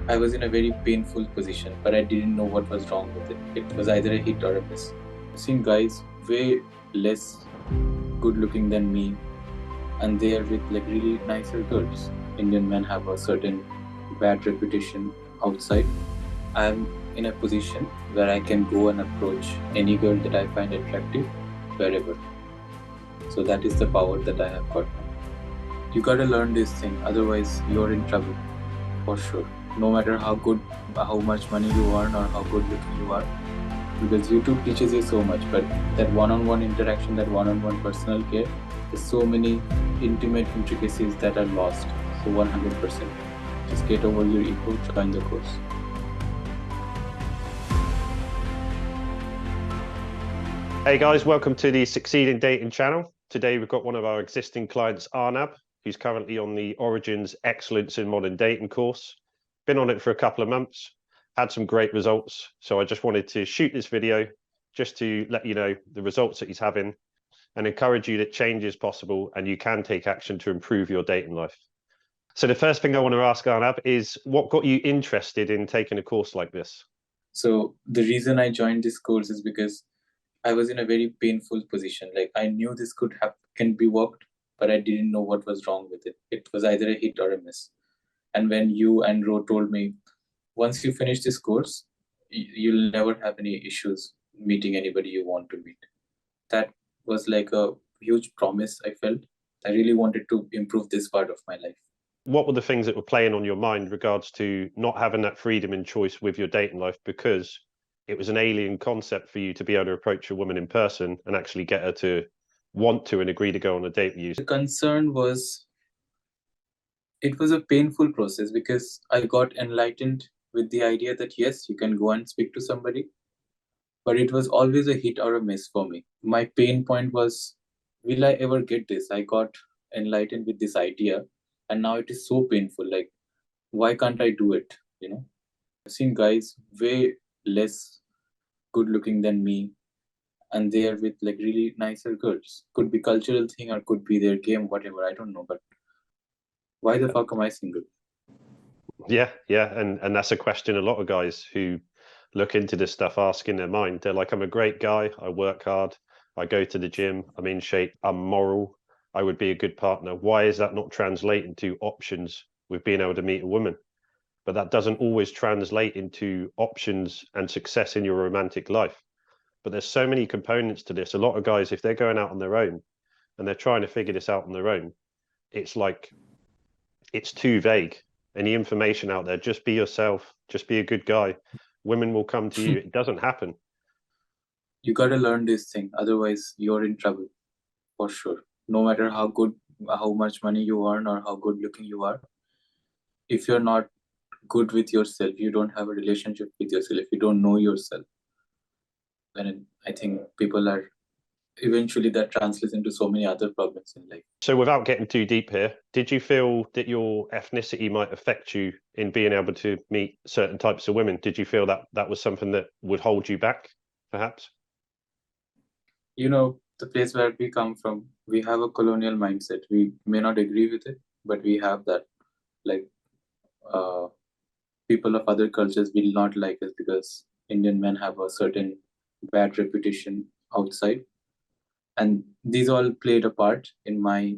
I was in a very painful position, but I didn't know what was wrong with it. It was either a hit or a miss. I've seen guys way less good looking than me, and they are with like really nicer girls. Indian men have a certain bad reputation outside. I'm in a position where I can go and approach any girl that I find attractive wherever. So that is the power that I have got now. You gotta learn this thing, otherwise you're in trouble for sure. No matter how good, how much money you earn or how good looking you are, because YouTube teaches you so much, but that one-on-one interaction, that one-on-one personal care, there's so many intimate intricacies that are lost. So 100%, just get over your ego, join the course. Hey guys, welcome to the Succeeding Dating channel. Today we've got one of our existing clients, Arnab, who's currently on the Origins Excellence in Modern Dating course. Been on it for a couple of months, had some great results. So I just wanted to shoot this video just to let you know the results that he's having and encourage you that change is possible and you can take action to improve your dating life. So the first thing I want to ask Arnab is, what got you interested in taking a course like this? So the reason I joined this course is because I was in a very painful position. Like I knew this can be worked, but I didn't know what was wrong with it. It was either a hit or a miss. And when you and Ro told me, once you finish this course, you'll never have any issues meeting anybody you want to meet. That was like a huge promise I felt. I really wanted to improve this part of my life. What were the things that were playing on your mind regards to not having that freedom and choice with your dating life, because it was an alien concept for you to be able to approach a woman in person and actually get her to want to and agree to go on a date with you? The concern was, it was a painful process because I got enlightened with the idea that yes, you can go and speak to somebody, but it was always a hit or a miss for me. My pain point was, will I ever get this? I got enlightened with this idea, and now it is so painful. Like, why can't I do it? I've seen guys way less good looking than me, and they are with like really nicer girls. Could be cultural thing or could be their game, whatever. I don't know, but why the fuck am I single? Yeah, and that's a question a lot of guys who look into this stuff ask in their mind. They're like, I'm a great guy, I work hard, I go to the gym, I'm in shape, I'm moral, I would be a good partner. Why is that not translating to options with being able to meet a woman? But that doesn't always translate into options and success in your romantic life. But there's so many components to this. A lot of guys, if they're going out on their own and they're trying to figure this out on their own, it's like it's too vague. Any information out there, just be yourself, just be a good guy. Women will come to you. It doesn't happen. You gotta learn this thing, otherwise you're in trouble for sure. No matter how good, how much money you earn or how good looking you are, if you're not good with yourself, you don't have a relationship with yourself, if you don't know yourself, then I think people are eventually that translates into so many other problems in life. So without getting too deep here, did you feel that your ethnicity might affect you in being able to meet certain types of women? Did you feel that that was something that would hold you back, perhaps? The place where we come from, we have a colonial mindset. We may not agree with it, but we have that. Like, uh, people of other cultures will not like us because Indian men have a certain bad reputation outside. And these all played a part in my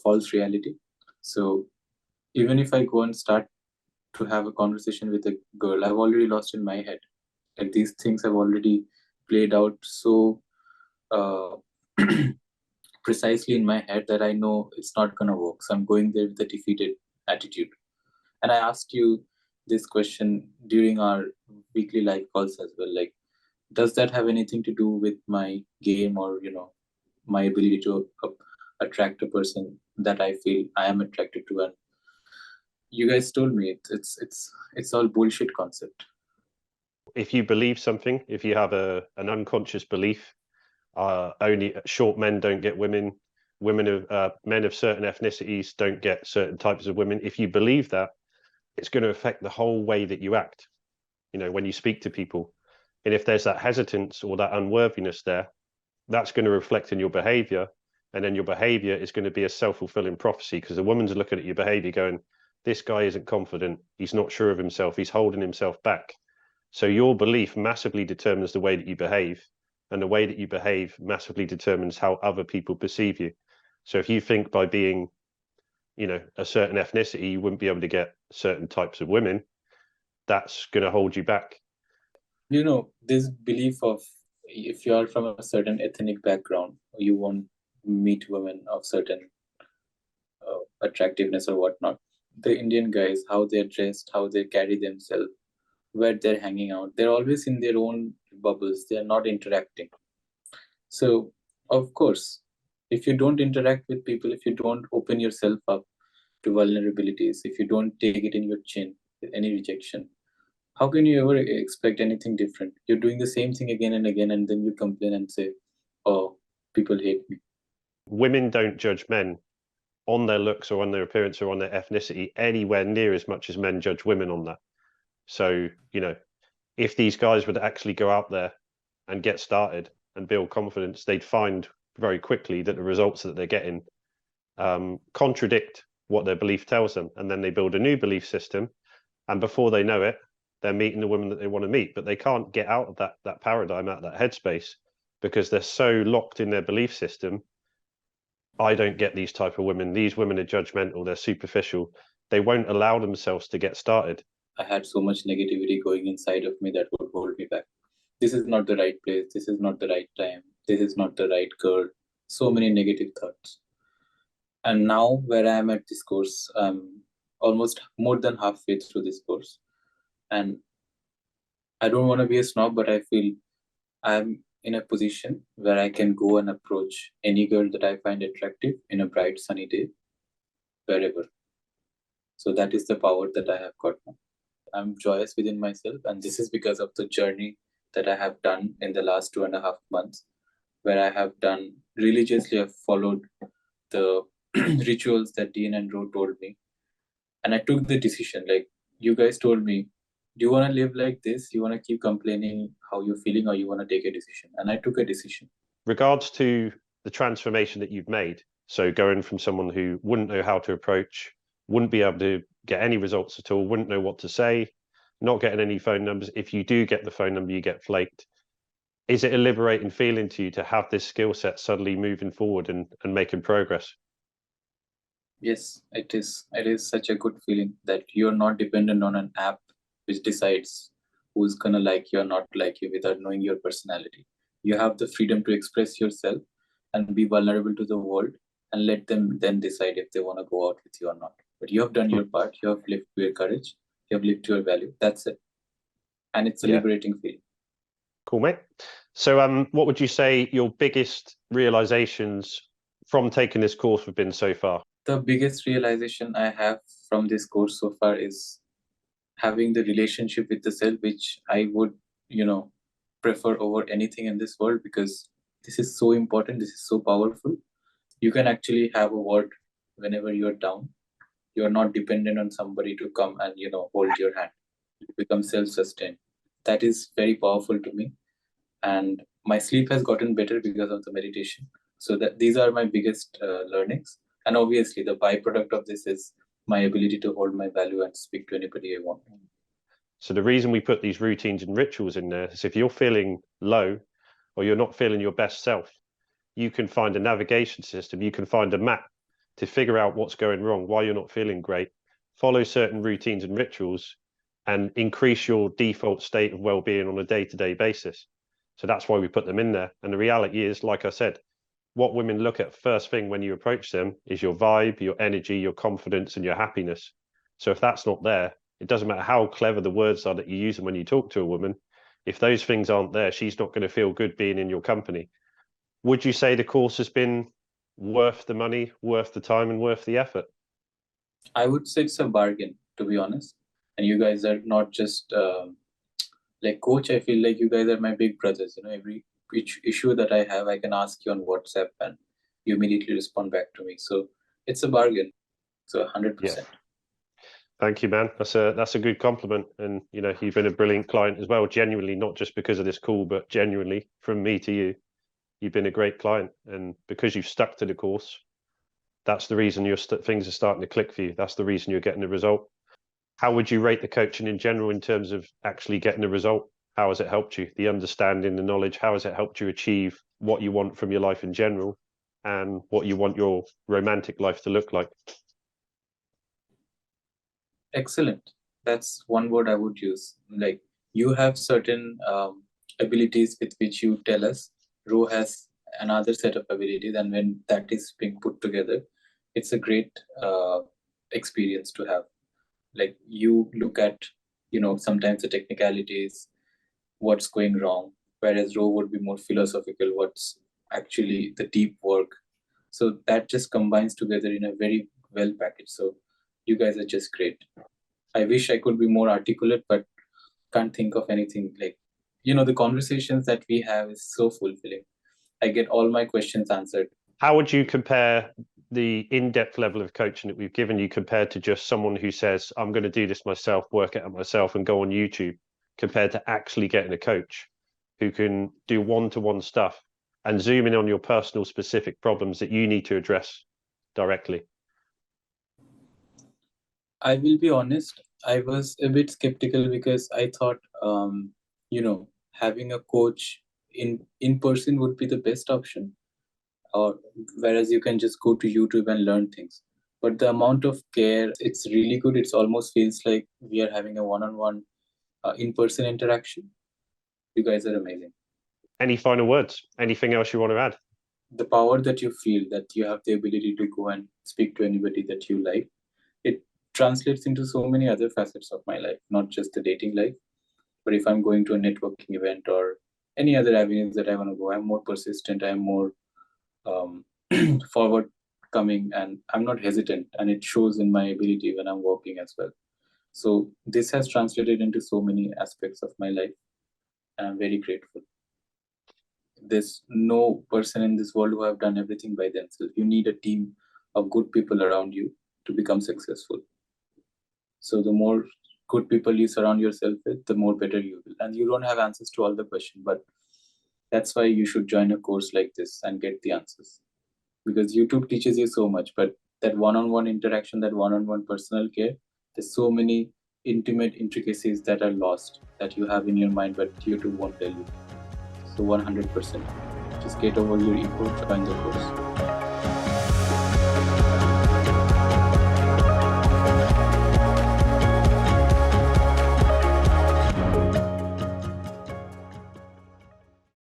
false reality. So even if I go and start to have a conversation with a girl, I've already lost in my head. Like these things have already played out so uh, precisely in my head that I know it's not gonna work. So I'm going there with a defeated attitude. And I asked you this question during our weekly live calls as well. Like, does that have anything to do with my game or my ability to attract a person that I feel I am attracted to? And you guys told me it's all bullshit concept. If you believe something, if you have an unconscious belief, only short men don't get women, men of certain ethnicities don't get certain types of women. If you believe that, it's going to affect the whole way that you act, when you speak to people. And if there's that hesitance or that unworthiness there, that's going to reflect in your behavior. And then your behavior is going to be a self-fulfilling prophecy, because the woman's looking at your behavior going, this guy isn't confident, he's not sure of himself, he's holding himself back. So your belief massively determines the way that you behave, and the way that you behave massively determines how other people perceive you. So if you think by being, a certain ethnicity, you wouldn't be able to get certain types of women, that's going to hold you back. This belief of if you are from a certain ethnic background, you won't meet women of certain attractiveness or whatnot. The Indian guys, how they're dressed, how they carry themselves, where they're hanging out, they're always in their own bubbles. They're not interacting. So, of course, if you don't interact with people, if you don't open yourself up to vulnerabilities, if you don't take it in your chin with any rejection, how can you ever expect anything different? You're doing the same thing again and again, and then you complain and say, "Oh, people hate me." Women don't judge men on their looks or on their appearance or on their ethnicity anywhere near as much as men judge women on that. So, if these guys would actually go out there and get started and build confidence, they'd find very quickly that the results that they're getting contradict what their belief tells them. And then they build a new belief system. And before they know it, they're meeting the women that they want to meet. But they can't get out of that paradigm, out of that headspace, because they're so locked in their belief system. I don't get these type of women. These women are judgmental. They're superficial. They won't allow themselves to get started. I had so much negativity going inside of me that would hold me back. This is not the right place. This is not the right time. This is not the right girl. So many negative thoughts. And now, where I am at this course, I'm almost more than halfway through this course. And I don't want to be a snob, but I feel I'm in a position where I can go and approach any girl that I find attractive in a bright, sunny day, wherever. So that is the power that I have got now. I'm joyous within myself, and this is because of the journey that I have done in the last 2.5 months, where I have done religiously. I've followed the rituals that Dean and Ro told me, and I took the decision. Like you guys told me, do you want to live like this? You want to keep complaining how you're feeling, or you want to take a decision? And I took a decision. Regards to the transformation that you've made, so going from someone who wouldn't know how to approach, wouldn't be able to get any results at all, wouldn't know what to say, not getting any phone numbers. If you do get the phone number, you get flaked. Is it a liberating feeling to you to have this skill set suddenly moving forward and making progress? Yes, it is. It is such a good feeling that you're not dependent on an app which decides who's gonna like you or not like you without knowing your personality. You have the freedom to express yourself and be vulnerable to the world, and let them then decide if they want to go out with you or not. But you have done your part, you have lived to your courage, you have lived to your value. That's it. And it's a Yeah. liberating feeling. Cool, mate. So what would you say your biggest realizations from taking this course have been so far? The biggest realization I have from this course so far is having the relationship with the self, which I would, prefer over anything in this world, because this is so important. This is so powerful. You can actually have a word whenever you're down. You're not dependent on somebody to come and, hold your hand. You become self-sustained. That is very powerful to me. And my sleep has gotten better because of the meditation. So that these are my biggest learnings. And obviously, the byproduct of this is my ability to hold my value and speak to anybody I want. So the reason we put these routines and rituals in there is if you're feeling low or you're not feeling your best self, you can find a navigation system, you can find a map to figure out what's going wrong, why you're not feeling great, follow certain routines and rituals, and increase your default state of well-being on a day-to-day basis. So that's why we put them in there. And the reality is, like I said, what women look at first thing when you approach them is your vibe, your energy, your confidence, and your happiness. So if that's not there, it doesn't matter how clever the words are that you use them when you talk to a woman. If those things aren't there, she's not going to feel good being in your company. Would you say the course has been worth the money, worth the time, and worth the effort? I would say it's a bargain, to be honest. And you guys are not just like coach. I feel like you guys are my big brothers. Every each issue that I have, I can ask you on WhatsApp, and you immediately respond back to me. So it's a bargain. So 100%. Thank you, man. That's a good compliment. And you've been a brilliant client as well, genuinely, not just because of this call, but genuinely from me to you. You've been a great client. And because you've stuck to the course, That's the reason things are starting to click for you. That's the reason you're getting the result. How would you rate the coaching in general in terms of actually getting the result? How has it helped you? The understanding, the knowledge, how has it helped you achieve what you want from your life in general and what you want your romantic life to look like? Excellent. That's one word I would use. Like, you have certain abilities with which you tell us. Ro has another set of abilities, and when that is being put together, it's a great experience to have. Like, you look at, sometimes the technicalities, what's going wrong, whereas Ro would be more philosophical, what's actually the deep work. So that just combines together in a very well package. So you guys are just great. I wish I could be more articulate, but can't think of anything. Like, the conversations that we have is so fulfilling. I get all my questions answered. How would you compare the in-depth level of coaching that we've given you compared to just someone who says, I'm going to do this myself, work it out myself and go on YouTube, compared to actually getting a coach who can do one-to-one stuff and zoom in on your personal specific problems that you need to address directly? I will be honest, I was a bit skeptical because I thought, having a coach in person would be the best option, or whereas you can just go to YouTube and learn things. But the amount of care, it's really good. It's almost feels like we are having a one-on-one in-person interaction. You guys are amazing. Any final words? Anything else you want to add? The power that you feel, that you have the ability to go and speak to anybody that you like, it translates into so many other facets of my life, not just the dating life. But if I'm going to a networking event or any other avenues that I want to go, I'm more persistent, I'm more forward coming, and I'm not hesitant, and it shows in my ability when I'm walking as well. So this has translated into so many aspects of my life, and I'm very grateful. There's no person in this world who have done everything by themselves. You need a team of good people around you to become successful. So the more good people you surround yourself with, the more better you will. And you don't have answers to all the questions, but that's why you should join a course like this and get the answers. Because YouTube teaches you so much, but that one-on-one interaction, that one-on-one personal care, there's so many intimate intricacies that are lost that you have in your mind, but YouTube won't tell you. So 100%. Just get over your ego, join the course.